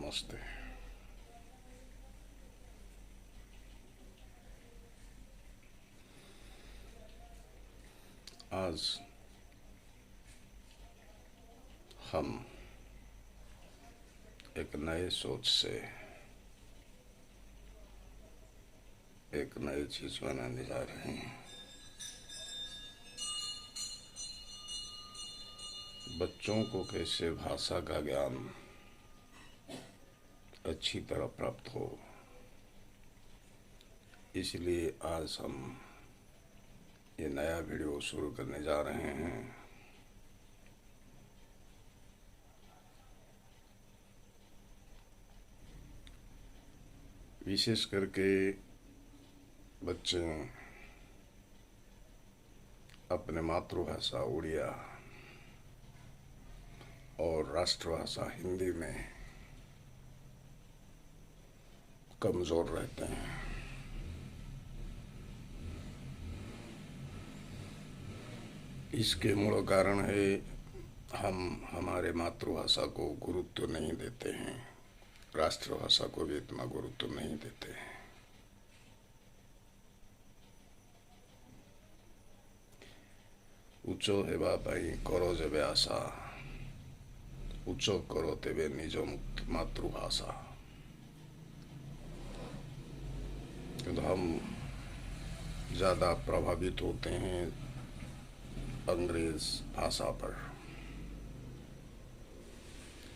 नमस्ते। आज हम एक नए सोच से एक नई चीज बनाने जा रहे हैं। बच्चों को कैसे भाषा का ज्ञान अच्छी तरह प्राप्त हो, इसलिए आज हम ये नया वीडियो शुरू करने जा रहे हैं। विशेष करके बच्चे अपने मातृभाषा उड़िया और राष्ट्रभाषा हिंदी में कमजोर रहते हैं। इसके मूल कारण है हम हमारे मातृभाषा को गुरुत्व नहीं देते हैं, राष्ट्रभाषा को भी इतना गुरुत्व नहीं देते हैं। उच्च हेबा पाई करो जेबे आशा, उच्च करो तेबे निज मातृभाषा। तो हम ज़्यादा प्रभावित होते हैं अंग्रेज भाषा पर।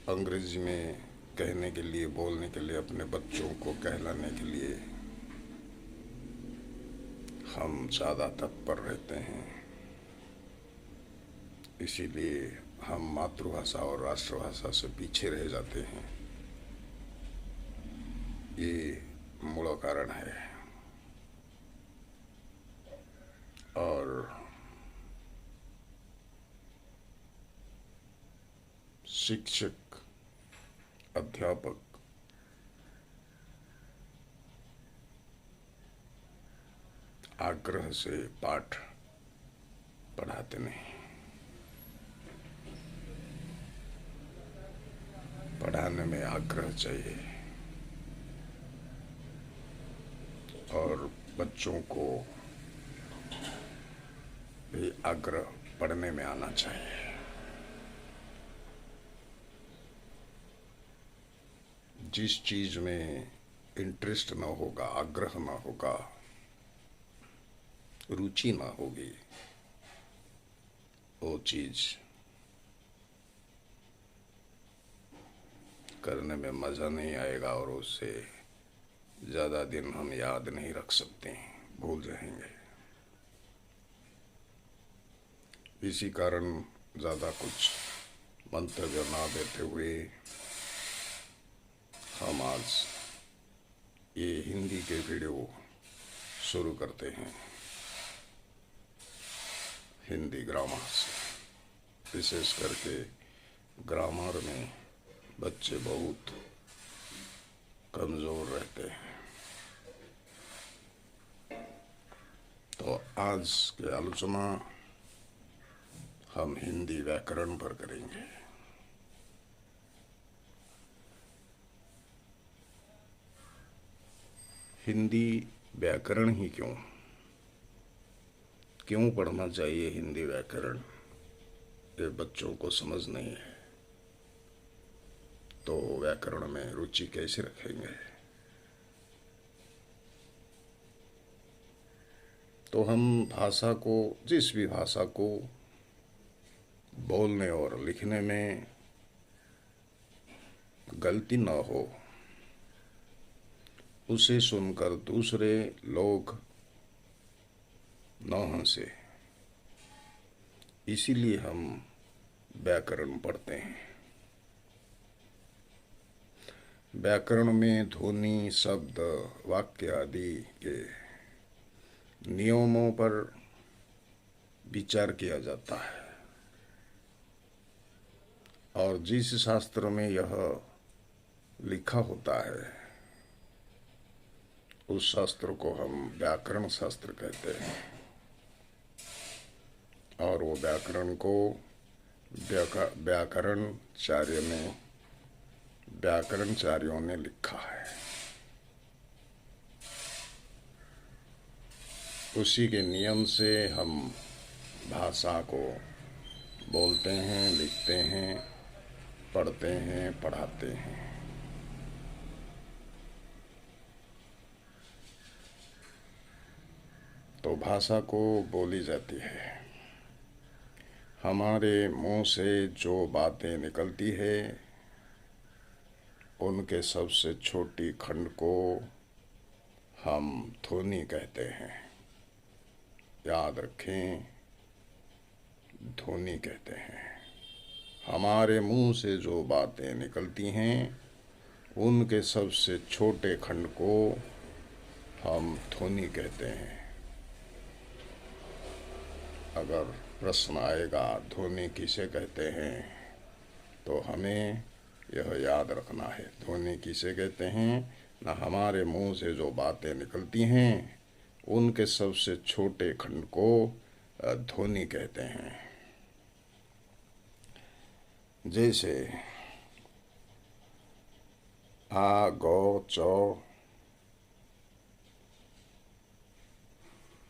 अंग्रेजी में कहने के लिए, बोलने के लिए, अपने बच्चों को कहलाने के लिए हम ज़्यादा तत्पर रहते हैं। इसीलिए हम मातृभाषा और राष्ट्रभाषा से पीछे रह जाते हैं। ये मूल कारण है। और शिक्षक, अध्यापक आग्रह से पाठ पढ़ाते नहीं, पढ़ाने में आग्रह चाहिए और बच्चों को भी आग्रह पढ़ने में आना चाहिए। जिस चीज में इंटरेस्ट ना होगा, आग्रह ना होगा, रुचि ना होगी, वो चीज करने में मजा नहीं आएगा और उससे ज्यादा दिन हम याद नहीं रख सकते हैं, भूल जाएंगे। इसी कारण ज्यादा कुछ मंतव्य ना देते हुए हम आज ये हिंदी के वीडियो शुरू करते हैं। हिंदी ग्रामर से, विशेष करके ग्रामर में बच्चे बहुत कमजोर रहते हैं। तो आज की आलोचना हम हिंदी व्याकरण पर करेंगे। हिंदी व्याकरण ही क्यों पढ़ना चाहिए हिंदी व्याकरण, ये बच्चों को समझ नहीं है। तो व्याकरण में रुचि कैसे रखेंगे? तो हम भाषा को, जिस भी भाषा को बोलने और लिखने में गलती न हो, उसे सुनकर दूसरे लोग न हंसे, इसीलिए हम व्याकरण पढ़ते हैं। व्याकरण में ध्वनि, शब्द, वाक्य आदि के नियमों पर विचार किया जाता है और जिस शास्त्र में यह लिखा होता है उस शास्त्र को हम व्याकरण शास्त्र कहते हैं। और वो व्याकरण को व्याकरणाचार्य ने व्याकरणचार्यों ने लिखा है, उसी के नियम से हम भाषा को बोलते हैं, लिखते हैं, पढ़ते हैं, पढ़ाते हैं। तो भाषा को बोली जाती है। हमारे मुंह से जो बातें निकलती है उनके सबसे छोटी खंड को हम ध्वनि कहते हैं। याद रखें, ध्वनि कहते हैं। हमारे मुंह से जो बातें निकलती हैं उनके सबसे छोटे खंड को हम ध्वनि कहते हैं। अगर प्रश्न आएगा ध्वनि किसे कहते हैं, तो हमें यह याद रखना है, ध्वनि किसे कहते हैं ना। हमारे मुंह से जो बातें निकलती हैं उनके सबसे छोटे खंड को ध्वनि कहते हैं। जैसे आ, गो, चौ,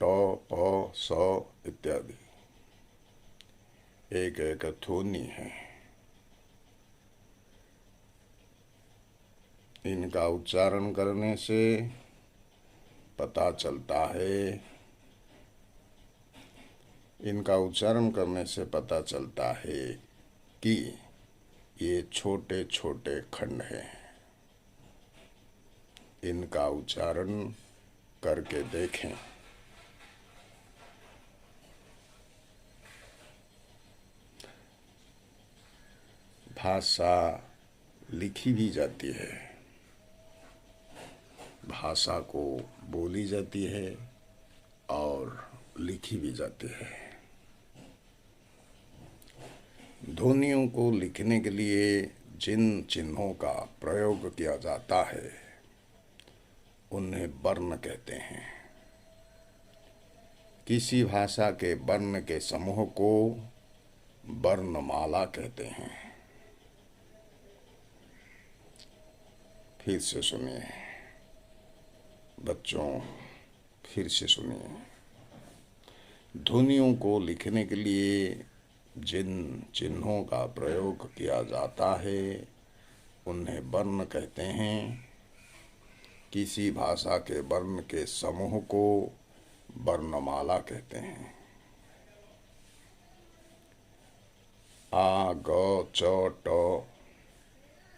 ट, प, स इत्यादि एक एक ध्वनि है। इनका उच्चारण करने से पता चलता है, इनका उच्चारण करने से पता चलता है कि ये छोटे छोटे खंड हैं। इनका उच्चारण करके देखें। भाषा लिखी भी जाती है, भाषा को बोली जाती है और लिखी भी जाती है। ध्वनियों को लिखने के लिए जिन चिन्हों का प्रयोग किया जाता है उन्हें वर्ण कहते हैं। किसी भाषा के वर्ण के समूह को वर्णमाला कहते हैं। फिर से सुनिए बच्चों, फिर से सुनिए। ध्वनियों को लिखने के लिए जिन चिन्हों का प्रयोग किया जाता है उन्हें वर्ण कहते हैं। किसी भाषा के वर्ण के समूह को वर्णमाला कहते हैं। आ, ग, च, ट,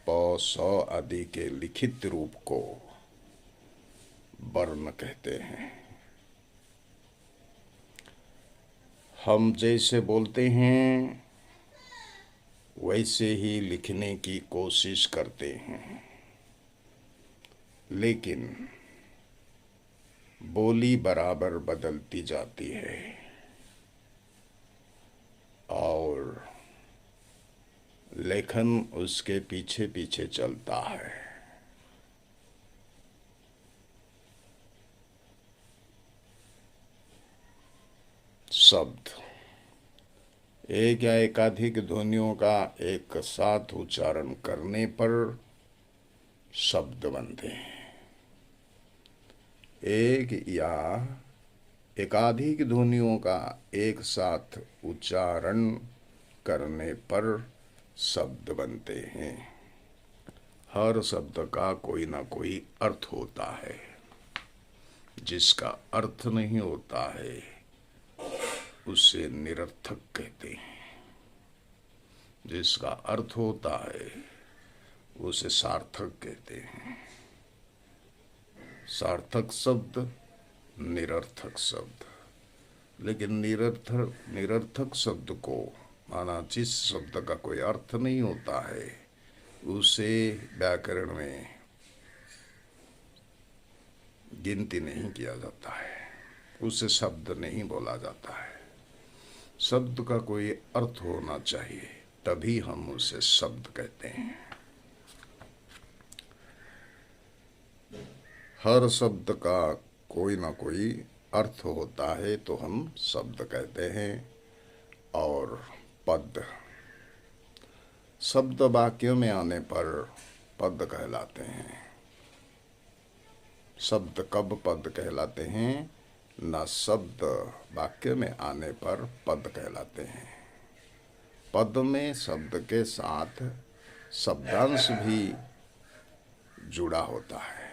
प, स आदि के लिखित रूप को वर्ण कहते हैं। हम जैसे बोलते हैं वैसे ही लिखने की कोशिश करते हैं, लेकिन बोली बराबर बदलती जाती है और लेखन उसके पीछे पीछे चलता है। शब्द एक या एकाधिक ध्वनियों का एक साथ उच्चारण करने पर शब्द बनते हैं। एक या एकाधिक ध्वनियों का एक साथ उच्चारण करने पर शब्द बनते हैं। हर शब्द का कोई ना कोई अर्थ होता है। जिसका अर्थ नहीं होता है उसे निरर्थक कहते हैं। जिसका अर्थ होता है उसे सार्थक कहते हैं। सार्थक शब्द, निरर्थक शब्द। लेकिन निरर्थक शब्द को, माना जिस शब्द का कोई अर्थ नहीं होता है, उसे व्याकरण में गिनती नहीं किया जाता है, उसे शब्द नहीं बोला जाता है। शब्द का कोई अर्थ होना चाहिए, तभी हम उसे शब्द कहते हैं। हर शब्द का कोई ना कोई अर्थ होता है तो हम शब्द कहते हैं। और पद, शब्द वाक्य में आने पर पद कहलाते हैं। शब्द कब पद कहलाते हैं? न शब्द वाक्य में आने पर पद कहलाते हैं। पद में शब्द के साथ शब्दांश भी जुड़ा होता है।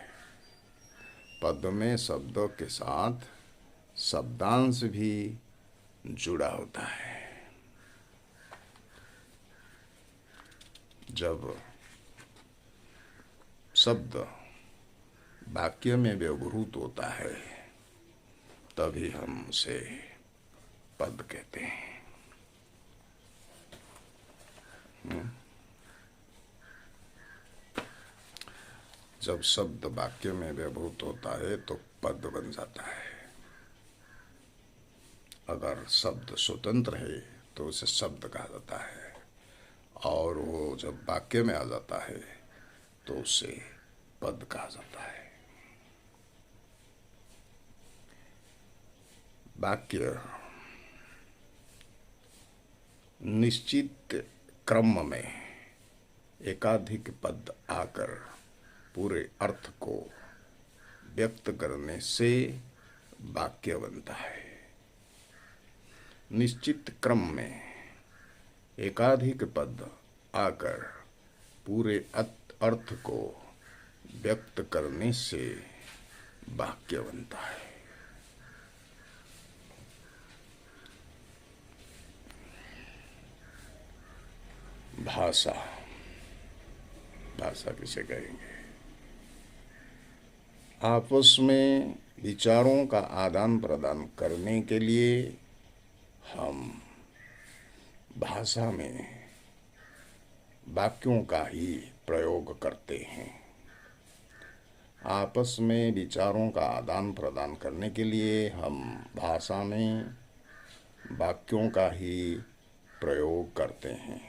पद में शब्दों के साथ शब्दांश भी जुड़ा होता है। जब शब्द वाक्य में व्यवहृत होता है तभी हम उसे पद कहते हैं। जब शब्द वाक्य में व्यवहृत होता है तो पद बन जाता है। अगर शब्द स्वतंत्र है तो उसे शब्द कहा जाता है, और वो जब वाक्य में आ जाता है तो उसे पद कहा जाता है। वाक्य निश्चित क्रम में एकाधिक पद आकर पूरे अर्थ को व्यक्त करने से वाक्य बनता है। निश्चित क्रम में एकाधिक पद आकर पूरे अर्थ को व्यक्त करने से वाक्य बनता है। भाषा, भाषा किसे कहेंगे? आपस में विचारों का आदान प्रदान करने के लिए हम भाषा में वाक्यों का ही प्रयोग करते हैं। आपस में विचारों का आदान प्रदान करने के लिए हम भाषा में वाक्यों का ही प्रयोग करते हैं।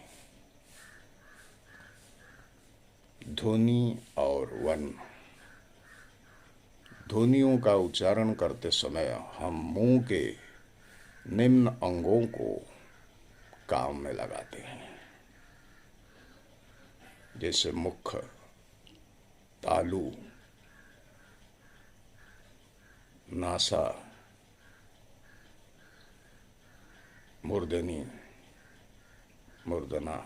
ध्वनि और वर्ण। ध्वनियों का उच्चारण करते समय हम मुंह के निम्न अंगों को काम में लगाते हैं, जैसे मुख, तालु, नासा, मूर्धनी, मूर्धना,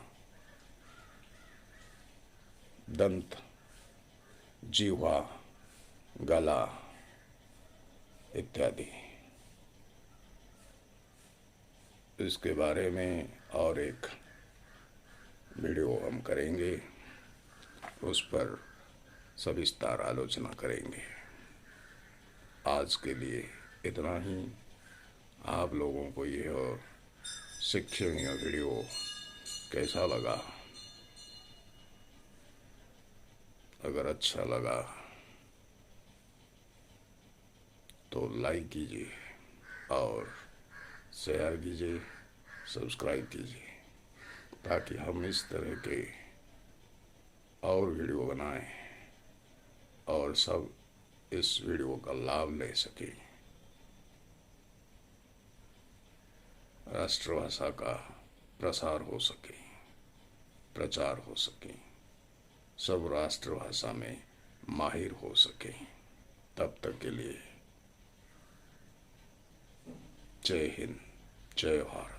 दंत, जीवा, गला इत्यादि। इसके बारे में और एक वीडियो हम करेंगे, उस पर सविस्तार आलोचना करेंगे। आज के लिए इतना ही। आप लोगों को यह शिक्षणीय वीडियो कैसा लगा? अगर अच्छा लगा तो लाइक कीजिए और शेयर कीजिए, सब्सक्राइब कीजिए, ताकि हम इस तरह के और वीडियो बनाएं और सब इस वीडियो का लाभ ले सकें। राष्ट्रभाषा का प्रसार हो सके, प्रचार हो सके, सब राष्ट्रभाषा में माहिर हो सके। तब तक के लिए जय हिंद, जय भारत।